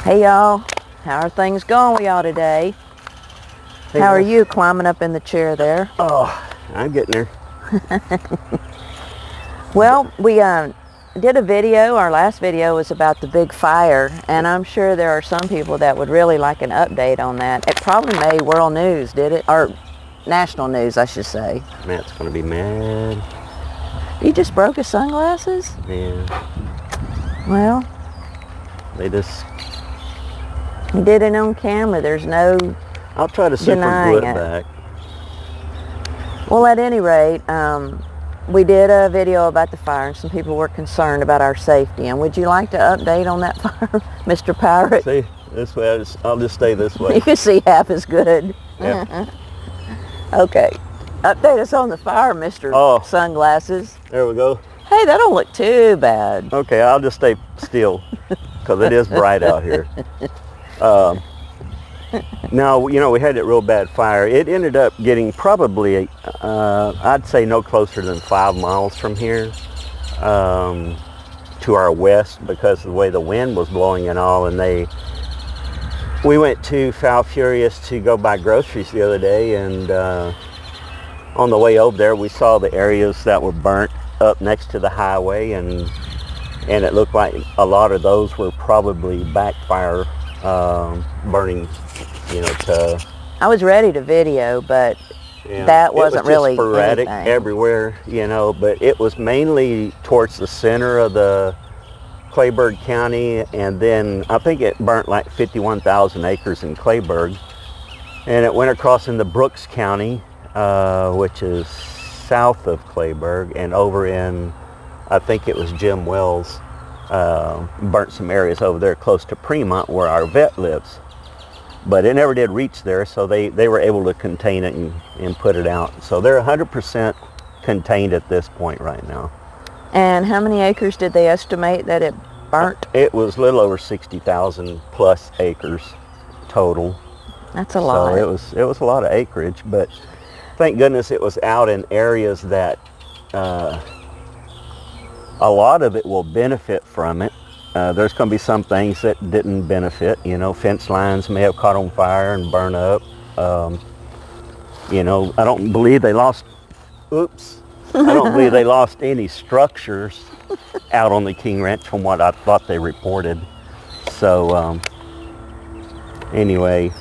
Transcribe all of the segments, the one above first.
Hey y'all, how are things going with y'all today? Hey, How are you climbing up in the chair there? Oh, I'm getting there. Well, we did a video. Our last video was about the big fire, and I'm sure there are some people that would really like an update on that. It probably made world news, did it? Or national news, I should say. Matt's gonna be mad. You just broke his sunglasses? Yeah. Well, They just... you did it on camera. There's no I'll try to super glue it back. Well, at any rate, we did a video about the fire, and some people were concerned about our safety. And would you like to update on that fire, Mr. Pirate? See, this way, I'll just stay this way. You can see half as good. Yeah. Okay. Update us on the fire, Mr. Sunglasses. There we go. Hey, that don't look too bad. Okay, I'll just stay still because it is bright out here. Now, you know, we had that real bad fire. It ended up getting probably, I'd say no closer than 5 miles from here to our west because of the way the wind was blowing and all. And we went to Foul Furious to go buy groceries the other day, and on the way over there we saw the areas that were burnt up next to the highway, and it looked like a lot of those were probably backfire burning, you know, I was ready to video, but that wasn't really sporadic anything. Everywhere, you know, but it was mainly towards the center of the Clayburgh County, and then I think it burnt like 51,000 acres in Clayburgh, and it went across into Brooks County, which is south of Clayburgh, and over in, I think it was Jim Wells, burnt some areas over there close to Fremont where our vet lives. But it never did reach there, so they were able to contain it and put it out. So they're 100% contained at this point right now. And how many acres did they estimate that it burnt? It was a little over 60,000 plus acres total. That's a lot. So it was a lot of acreage, but thank goodness it was out in areas that a lot of it will benefit from it. There's going to be some things that didn't benefit. You know, fence lines may have caught on fire and burned up. You know, I don't believe they lost, I don't believe they lost any structures out on the King Ranch from what I thought they reported. So anyway,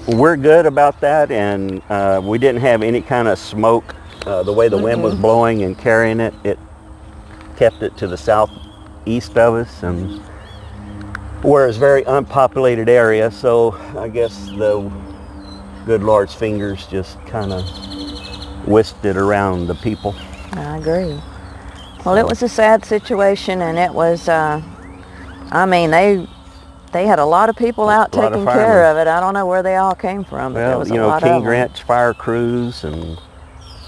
we're good about that, and we didn't have any kind of smoke. The way the wind was blowing and carrying it, it kept it to the southeast of us, and where it's a very unpopulated area, so I guess the good Lord's fingers just kind of whisked it around the people. I agree. Well, it was a sad situation, and it was, I mean, they had a lot of people out taking care of it. I don't know where they all came from, but there was a lot of them. King Ranch fire crews and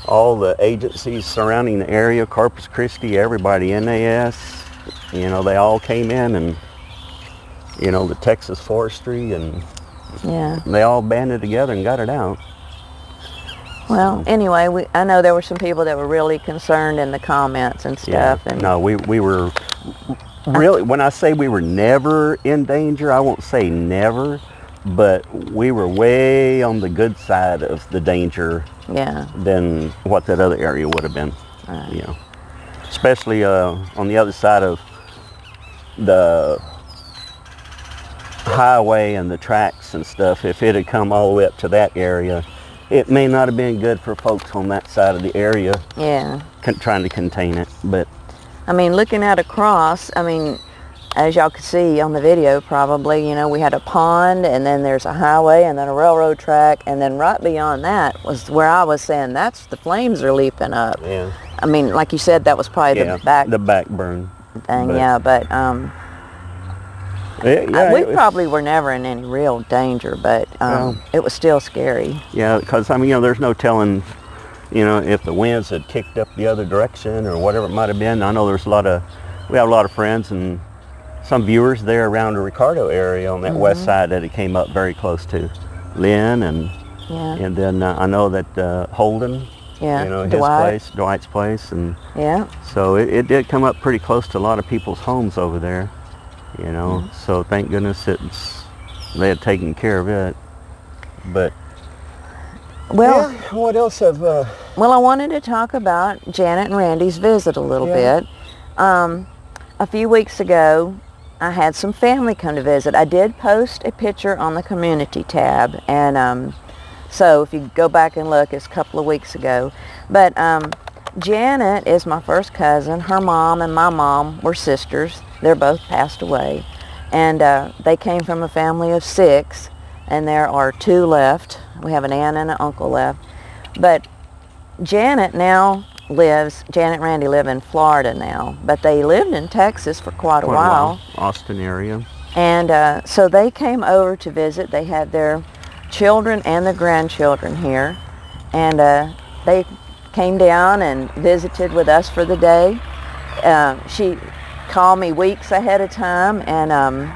all the agencies surrounding the area, Corpus Christi, everybody, NAS, you know, they all came in, and, you know, the Texas Forestry, and they all banded together and got it out. Well, anyway, I know there were some people that were really concerned in the comments and stuff. Yeah. And no, we were really, when I say we were never in danger, I won't say never, but we were way on the good side of the danger than what that other area would have been. Right. You know, especially on the other side of the highway and the tracks and stuff. If it had come all the way up to that area, it may not have been good for folks on that side of the area. Yeah. Trying to contain it, but I mean, looking out across, I mean, as y'all could see on the video probably, you know, we had a pond, and then there's a highway, and then a railroad track, and then right beyond that was where I was saying that's the flames are leaping up. Yeah. I mean, like you said, that was probably the back burn thing. But we probably were never in any real danger, but it was still scary. Yeah, because I mean, you know, there's no telling, you know, if the winds had kicked up the other direction or whatever it might have been. I know we have a lot of friends and some viewers there around the Ricardo area on that west side that it came up very close to. Lynn and then I know that Holden, you know, his place, Dwight's place, and so it did come up pretty close to a lot of people's homes over there, you know. So thank goodness it's they had taken care of it. But Well, yeah, what else have? well, I wanted to talk about Janet and Randy's visit a little bit. A few weeks ago, I had some family come to visit. I did post a picture on the community tab, and so if you go back and look, it's a couple of weeks ago. But Janet is my first cousin. Her mom and my mom were sisters. They're both passed away. And they came from a family of 6, and there are 2 left. We have an aunt and an uncle left. But Janet now Janet and Randy live in Florida now, but they lived in Texas for quite a while. Austin area. And so they came over to visit. They had their children and their grandchildren here, and they came down and visited with us for the day. She called me weeks ahead of time, and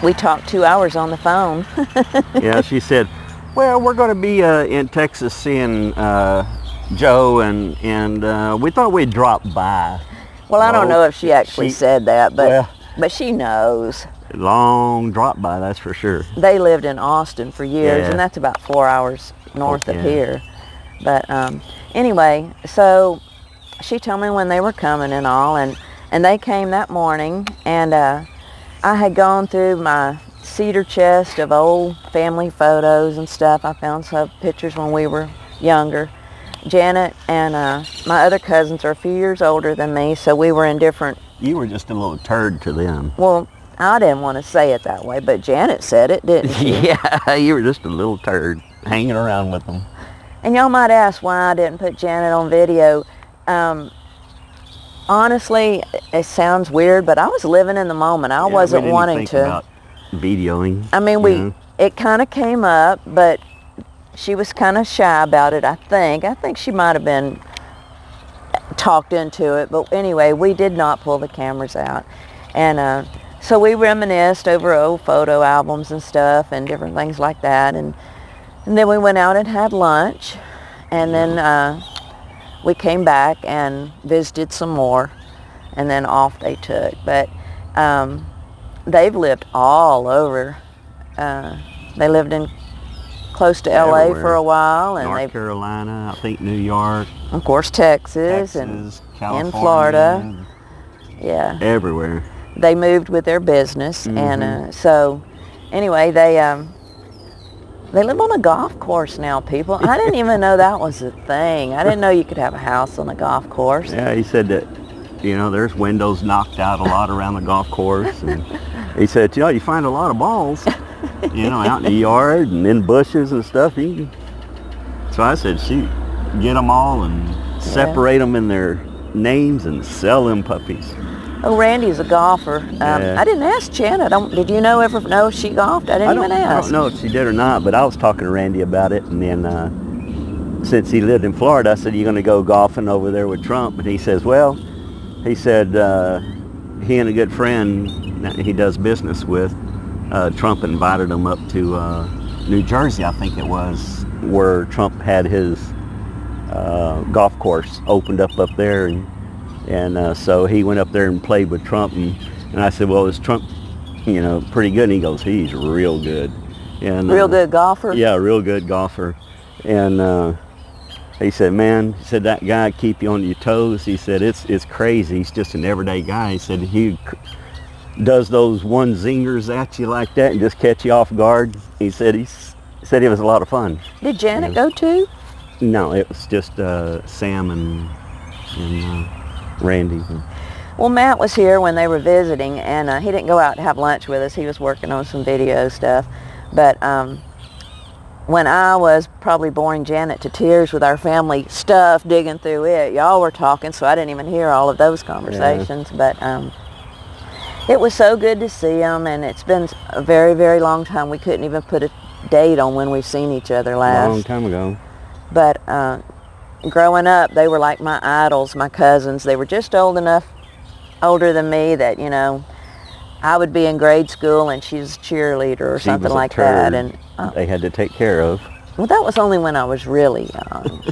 we talked 2 hours on the phone. Yeah, she said, well, we're going to be in Texas seeing Joe, and we thought we'd drop by. Well, I don't know if she actually said that, but she knows. Long drop by, that's for sure. They lived in Austin for years, and that's about 4 hours north of here. But anyway, so she told me when they were coming and all, and they came that morning, and I had gone through my cedar chest of old family photos and stuff. I found some pictures when we were younger. Janet and my other cousins are a few years older than me, so we were in different... You were just a little turd to them. Well, I didn't want to say it that way, but Janet said it, didn't she? Yeah, you were just a little turd hanging around with them. And y'all might ask why I didn't put Janet on video. Honestly, it sounds weird, but I was living in the moment. I wasn't wanting to... about videoing. I mean, it kind of came up, but she was kind of shy about it, I think. I think she might have been talked into it, but anyway, we did not pull the cameras out. And so we reminisced over old photo albums and stuff and different things like that. And then we went out and had lunch, and then we came back and visited some more, and then off they took. But they've lived all over. They lived in close to LA for a while, and North Carolina, I think New York, of course Texas and California, in Florida. Yeah, everywhere. They moved with their business, and so anyway, they live on a golf course now, people. I didn't even know that was a thing. I didn't know you could have a house on a golf course. Yeah, he said that, you know, there's windows knocked out a lot around the golf course, and he said, you know, you find a lot of balls, you know, out in the yard and in bushes and stuff. So I said, shoot, get them all and separate them in their names and sell them puppies. Oh, Randy's a golfer. I didn't ask Janet. Did you know if she golfed? I didn't even ask. I don't know if she did or not, but I was talking to Randy about it, and then since he lived in Florida, I said, you going to go golfing over there with Trump? And he says, well, he said he and a good friend that he does business with, Trump invited him up to New Jersey, I think it was, where Trump had his golf course opened up there, and so he went up there and played with Trump, and I said, well, is Trump, you know, pretty good? And he goes, he's real good. And real good golfer? Yeah, real good golfer. And he said, man, he said, that guy keep you on your toes. He said, it's crazy. He's just an everyday guy. He said, he does those one zingers at you like that and just catch you off guard. He said it was a lot of fun. Did Janet go too? No, it was just Sam and Randy. Well, Matt was here when they were visiting, and he didn't go out to have lunch with us. He was working on some video stuff. But when I was probably boring Janet to tears with our family stuff, digging through it, y'all were talking, so I didn't even hear all of those conversations. Yeah. But it was so good to see them, and it's been a very, very long time. We couldn't even put a date on when we've seen each other last. A long time ago. But growing up, they were like my idols, my cousins. They were just older than me that, you know, I would be in grade school and she's a cheerleader or something like that. And they had to take care of. Well, that was only when I was really young.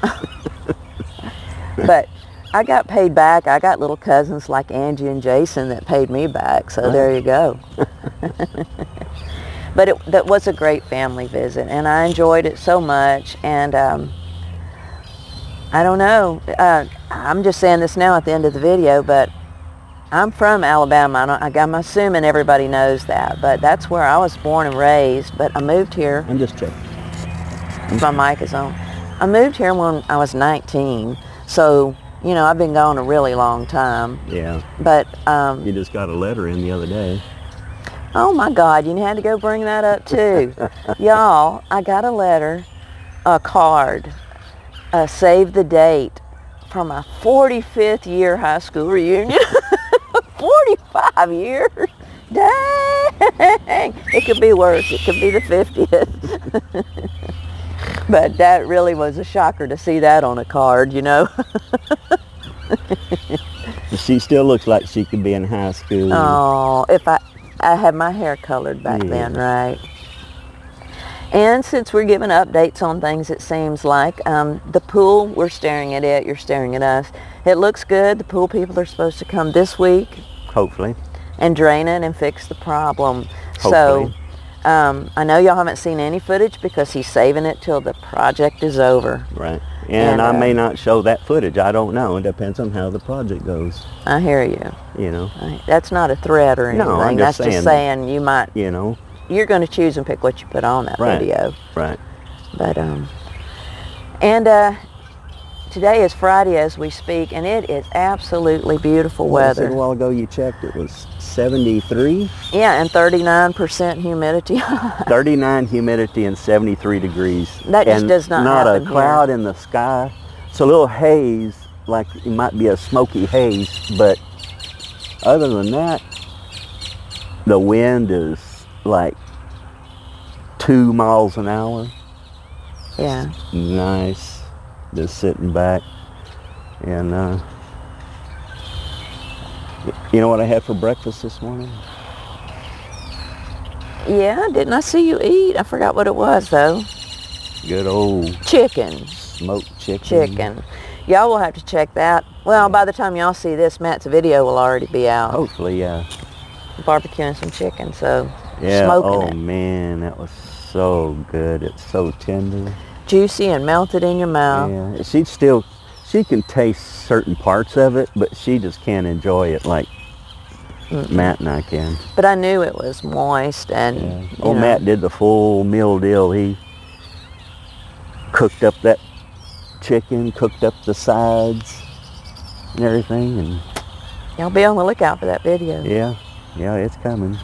But I got paid back. I got little cousins like Angie and Jason that paid me back. So there you go. But that was a great family visit, and I enjoyed it so much. And I don't know, I'm just saying this now at the end of the video, but I'm from Alabama. I'm assuming everybody knows that, but that's where I was born and raised. But I moved here. I'm just checking. My mic is on. I moved here when I was 19, so you know I've been gone a really long time. Yeah. But you just got a letter in the other day. Oh my God, you had to go bring that up too. Y'all, I got a letter, a card, save the date for my 45th year high school reunion. 45 years? Dang! It could be worse. It could be the 50th. But that really was a shocker to see that on a card, you know. She still looks like she could be in high school. Oh, if I had my hair colored back then, right? And since we're giving updates on things, it seems like the pool, we're staring at it, you're staring at us. It looks good. The pool people are supposed to come this week. Hopefully. And drain it and fix the problem. Hopefully. So I know y'all haven't seen any footage because he's saving it till the project is over. Right. And I may not show that footage. I don't know. It depends on how the project goes. I hear you. You know. That's not a threat or anything. No, I'm That's just just saying you might. You know. You're going to choose and pick what you put on that video. Right. But today is Friday as we speak, and it is absolutely beautiful weather. A while ago you checked, it was 73. Yeah, and 39% humidity. 39 humidity and 73 degrees. That just does not happen a cloud here. In the sky. It's a little haze, like it might be a smoky haze, but other than that, the wind is like 2 miles an hour. Yeah. Nice. Just sitting back. And you know what I had for breakfast this morning? Yeah, didn't I see you eat? I forgot what it was though. Good old chicken. Smoked chicken. Chicken. Y'all will have to check that. Well, by the time y'all see this, Matt's video will already be out. Hopefully, yeah. Barbecuing some chicken, so yeah. Smoking it. Man, that was so good. It's so tender. Juicy and melted in your mouth. Yeah, she can taste certain parts of it, but she just can't enjoy it like Matt and I can. But I knew it was moist and you know. Matt did the full meal deal. He cooked up that chicken, cooked up the sides and everything, and y'all be on the lookout for that video. Yeah, it's coming.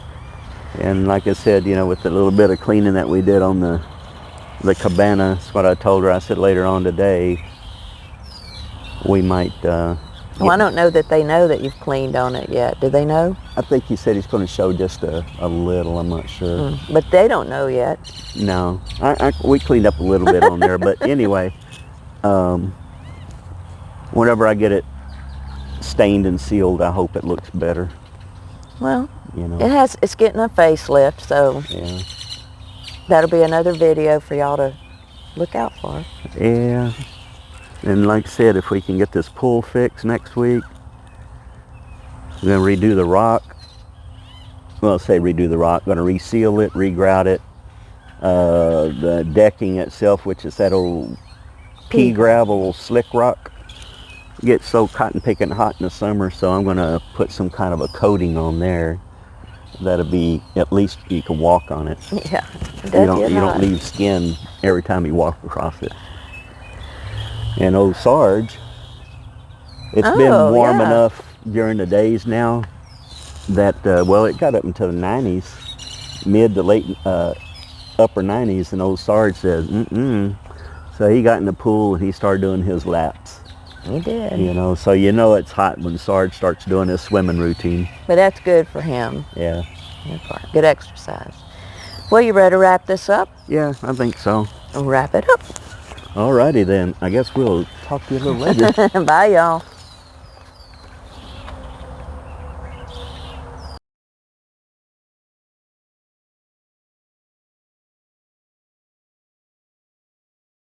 And like I said, you know, with the little bit of cleaning that we did on the cabana, that's what I told her. I said later on today we might well, I don't know that they know that you've cleaned on it yet. Do they know? I think he said he's going to show just a little. I'm not sure. But they don't know yet. No. We cleaned up a little bit on there. But anyway, whenever I get it stained and sealed, I hope it looks better. Well, you know. it's getting a facelift, so yeah. That'll be another video for y'all to look out for. Yeah. And like I said, if we can get this pool fixed next week, we're going to redo the rock. Well, I'll say redo the rock. Going to reseal it, regrout it. The decking itself, which is that old pea gravel slick rock, gets so cotton picking hot in the summer, so I'm going to put some kind of a coating on there. That'll be, at least you can walk on it. Yeah. You don't leave skin every time you walk across it. And old Sarge, it's been warm enough during the days now that, well, it got up into the 90s, mid to late upper 90s, and old Sarge says, So he got in the pool and he started doing his laps. He did. You know, so you know it's hot when Sarge starts doing his swimming routine. But that's good for him. Yeah. Good exercise. Well, you ready to wrap this up? Yeah, I think so. We'll wrap it up. Alrighty then. I guess we'll talk to you a little later. Bye, y'all.